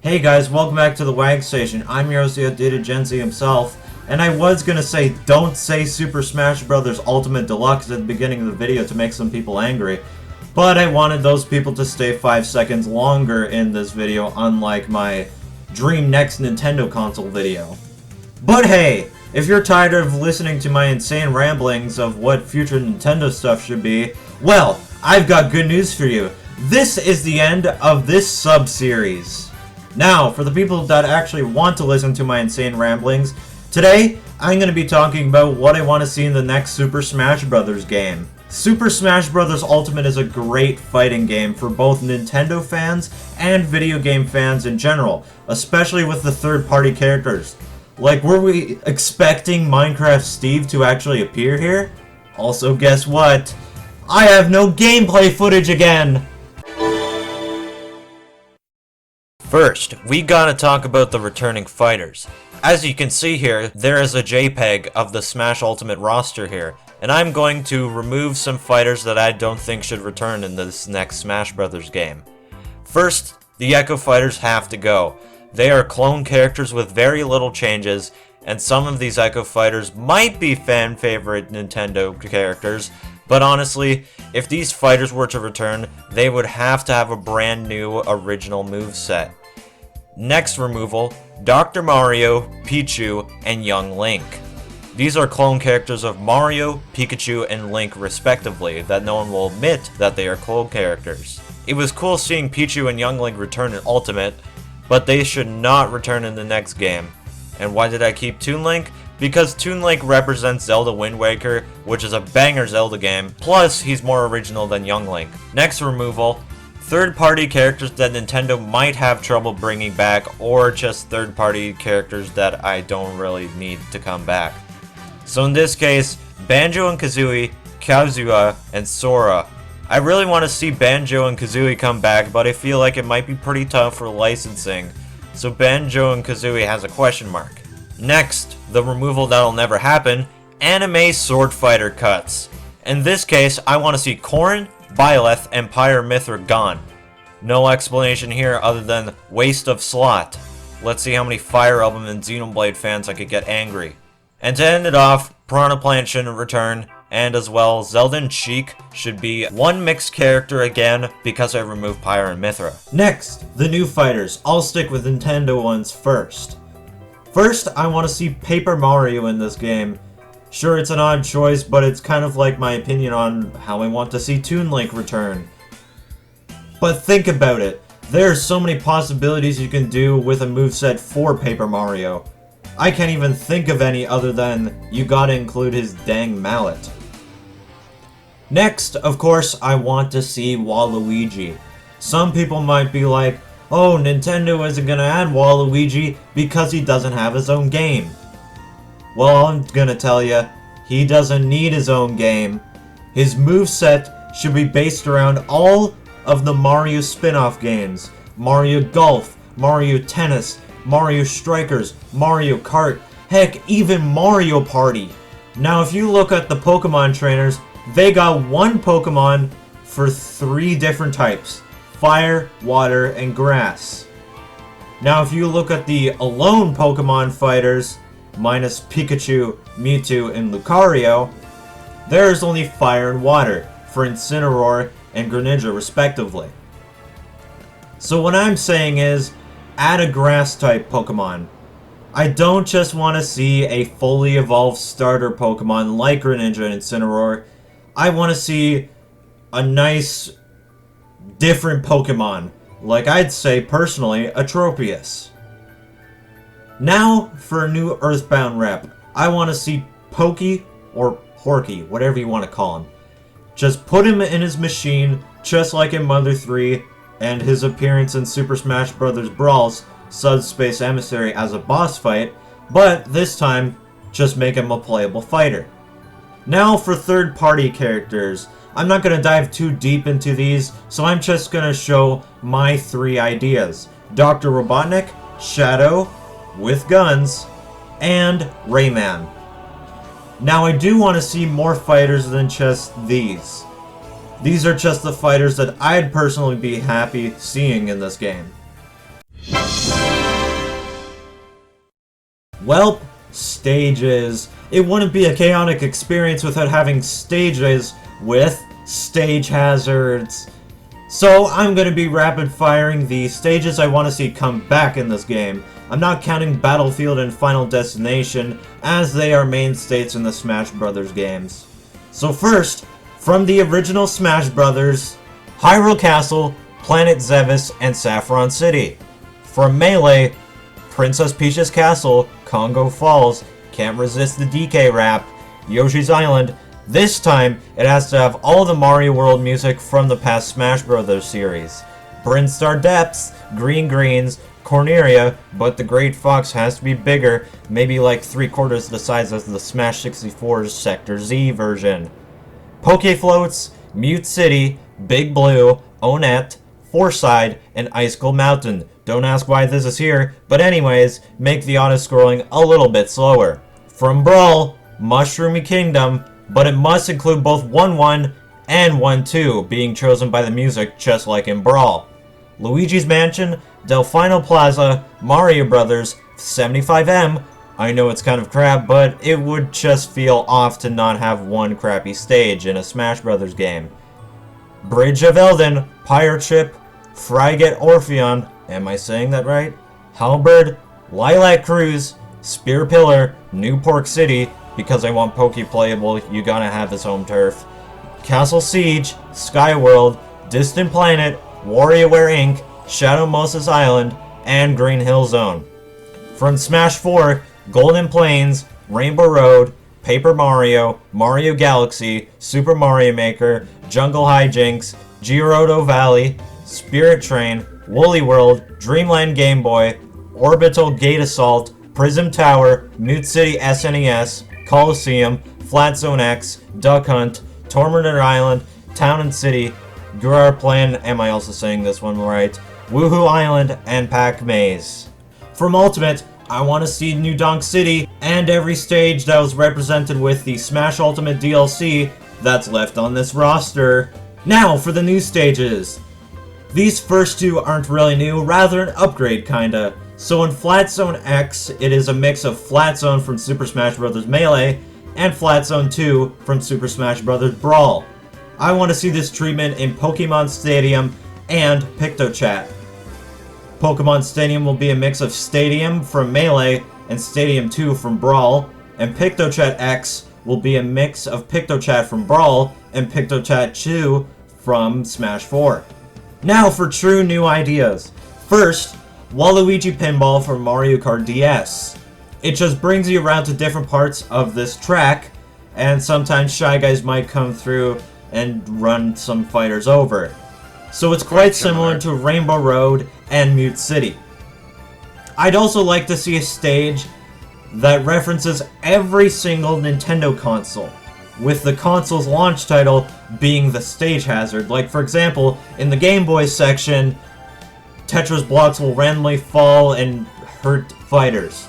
Hey guys, welcome back to the WAG Station. I'm your OC Outdated Gen Z himself, and I was gonna say don't say Super Smash Bros. Ultimate Deluxe at the beginning of the video to make some people angry, but I wanted those people to stay 5 seconds longer in this video, unlike my Dream Next Nintendo Console video. But hey, if you're tired of listening to my insane ramblings of what future Nintendo stuff should be, well, I've got good news for you. This is the end of this sub-series. Now, for the people that actually want to listen to my insane ramblings, today I'm going to be talking about what I want to see in the next Super Smash Bros. Game. Super Smash Bros. Ultimate is a great fighting game for both Nintendo fans and video game fans in general, especially with the third-party characters. Like, were we expecting Minecraft Steve to actually appear here? Also, guess what? I have no gameplay footage again! First, we gotta talk about the returning fighters. As you can see here, there is a JPEG of the Smash Ultimate roster here, and I'm going to remove some fighters that I don't think should return in this next Smash Bros. Game. First, the Echo fighters have to go. They are clone characters with very little changes, and some of these Echo fighters might be fan favorite Nintendo characters, but honestly, if these fighters were to return, they would have to have a brand new original moveset. Next removal, Dr. Mario, Pichu, and Young Link. These are clone characters of Mario, Pikachu, and Link respectively that no one will admit that they are clone characters. It was cool seeing Pichu and Young Link return in Ultimate, but they should not return in the next game. And why did I keep Toon Link? Because Toon Link represents Zelda Wind Waker, which is a banger Zelda game, plus he's more original than Young Link. Next removal, third-party characters that Nintendo might have trouble bringing back, or just third-party characters that I don't really need to come back. So in this case, Banjo and Kazooie, Kazuya, and Sora. I really want to see Banjo and Kazooie come back, but I feel like it might be pretty tough for licensing, so Banjo and Kazooie has a question mark. Next, the removal that'll never happen, anime sword fighter cuts. In this case, I want to see Corrin, Byleth, and Pyre Mythra gone. No explanation here other than waste of slot. Let's see how many Fire Emblem and Xenoblade fans I could get angry. And to end it off, Piranha Plant shouldn't return, and as well, Zelda and Sheik should be one mixed character again because I removed Pyre and Mythra. Next, the new fighters. I'll stick with Nintendo ones first. First, I want to see Paper Mario in this game. Sure, it's an odd choice, but it's kind of like my opinion on how I want to see Toon Link return. But think about it. There's so many possibilities you can do with a moveset for Paper Mario. I can't even think of any other than you gotta include his dang mallet. Next, of course, I want to see Waluigi. Some people might be like, oh, Nintendo isn't gonna add Waluigi because he doesn't have his own game. Well, I'm gonna tell you, he doesn't need his own game. His moveset should be based around all of the Mario spin-off games. Mario Golf, Mario Tennis, Mario Strikers, Mario Kart, heck, even Mario Party. Now, if you look at the Pokemon trainers, they got one Pokemon for 3 different types. Fire, water, and grass. Now, if you look at the alone Pokemon fighters, minus Pikachu, Mewtwo, and Lucario, there's only fire and water for Incineroar and Greninja respectively. So what I'm saying is, add a grass-type Pokemon. I don't just want to see a fully evolved starter Pokemon like Greninja and Incineroar. I want to see a nice, different Pokemon. Like I'd say, personally, a Tropius. Now, for a new Earthbound rep. I want to see Pokey, or Porky, whatever you want to call him. Just put him in his machine, just like in Mother 3, and his appearance in Super Smash Bros. Brawl's Subspace Emissary as a boss fight, but this time, just make him a playable fighter. Now for third-party characters. I'm not going to dive too deep into these, so I'm just going to show my 3 ideas. Dr. Robotnik, Shadow, with guns, and Rayman. Now I do want to see more fighters than just these. These are just the fighters that I'd personally be happy seeing in this game. Well, stages. It wouldn't be a chaotic experience without having stages with stage hazards. So I'm going to be rapid firing the stages I want to see come back in this game. I'm not counting Battlefield and Final Destination, as they are mainstays in the Smash Bros. Games. So first, from the original Smash Bros., Hyrule Castle, Planet Zevis, and Saffron City. From Melee, Princess Peach's Castle, Congo Falls, Can't Resist the DK Rap, Yoshi's Island. This time, it has to have all the Mario World music from the past Smash Bros. Series. Brinstar Depths, Green Greens, Corneria, but the Great Fox has to be bigger, maybe like 3/4 the size of the Smash 64's Sector Z version. Poke Floats, Mute City, Big Blue, Onett, Fourside, and Icicle Mountain. Don't ask why this is here, but anyways, make the auto-scrolling a little bit slower. From Brawl, Mushroomy Kingdom, but it must include both 1-1 and 1-2 being chosen by the music, just like in Brawl. Luigi's Mansion, Delfino Plaza, Mario Brothers, 75M. I know it's kind of crap, but it would just feel off to not have one crappy stage in a Smash Bros. Game. Bridge of Elden, Pirate Ship, Frigate Orpheon, am I saying that right? Halberd, Lilac Cruise, Spear Pillar, New Pork City, because I want Poke playable, you gotta have his home turf. Castle Siege, Skyworld, Distant Planet, WarioWare Inc., Shadow Moses Island, and Green Hill Zone. From Smash 4, Golden Plains, Rainbow Road, Paper Mario, Mario Galaxy, Super Mario Maker, Jungle Hijinks, Gerudo Valley, Spirit Train, Woolly World, Dreamland Game Boy, Orbital Gate Assault, Prism Tower, Mute City SNES, Coliseum, Flat Zone X, Duck Hunt, Tormented Island, Town and City, Gurar Plan, am I also saying this one right? Woohoo Island, and Pac Maze. From Ultimate, I want to see New Donk City, and every stage that was represented with the Smash Ultimate DLC that's left on this roster. Now for the new stages. These first two aren't really new, rather an upgrade kinda. So in Flat Zone X, it is a mix of Flat Zone from Super Smash Bros. Melee and Flat Zone 2 from Super Smash Bros. Brawl. I want to see this treatment in Pokemon Stadium and PictoChat. Pokemon Stadium will be a mix of Stadium from Melee and Stadium 2 from Brawl, and PictoChat X will be a mix of PictoChat from Brawl and PictoChat 2 from Smash 4. Now for true new ideas. First, Waluigi Pinball from Mario Kart DS. It just brings you around to different parts of this track, and sometimes Shy Guys might come through and run some fighters over. So it's quite similar to Rainbow Road and Mute City. I'd also like to see a stage that references every single Nintendo console, with the console's launch title being the stage hazard. Like for example, in the Game Boy section, Tetris blocks will randomly fall and hurt fighters.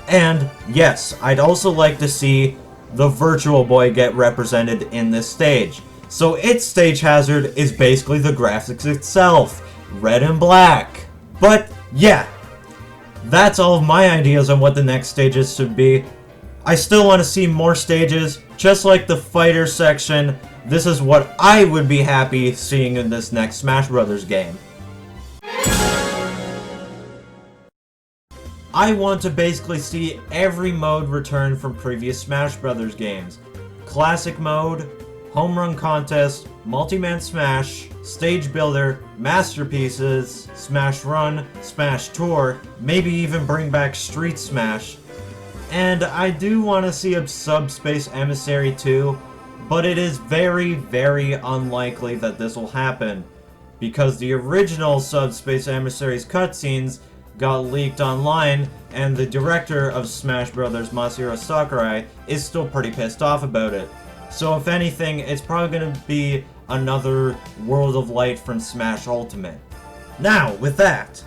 And yes, I'd also like to see the Virtual Boy get represented in this stage. So its stage hazard is basically the graphics itself, red and black. But yeah, that's all of my ideas on what the next stages should be. I still want to see more stages, just like the fighter section. This is what I would be happy seeing in this next Smash Bros. Game. I want to basically see every mode return from previous Smash Bros. Games. Classic mode, Home Run Contest, Multi-Man Smash, Stage Builder, Masterpieces, Smash Run, Smash Tour, maybe even bring back Street Smash. And I do want to see a Subspace Emissary too, but it is very, very unlikely that this will happen, because the original Subspace Emissaries cutscenes got leaked online, and the director of Smash Bros., Masahiro Sakurai, is still pretty pissed off about it. So if anything, it's probably going to be another World of Light from Smash Ultimate. Now, with that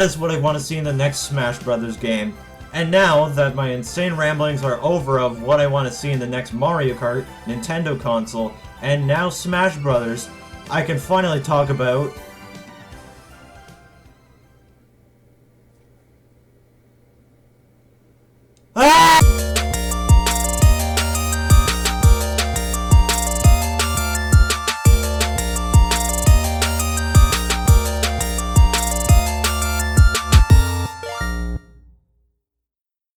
is what I want to see in the next Smash Bros. Game. And now that my insane ramblings are over of what I want to see in the next Mario Kart, Nintendo console, and now Smash Bros., I can finally talk about Ah!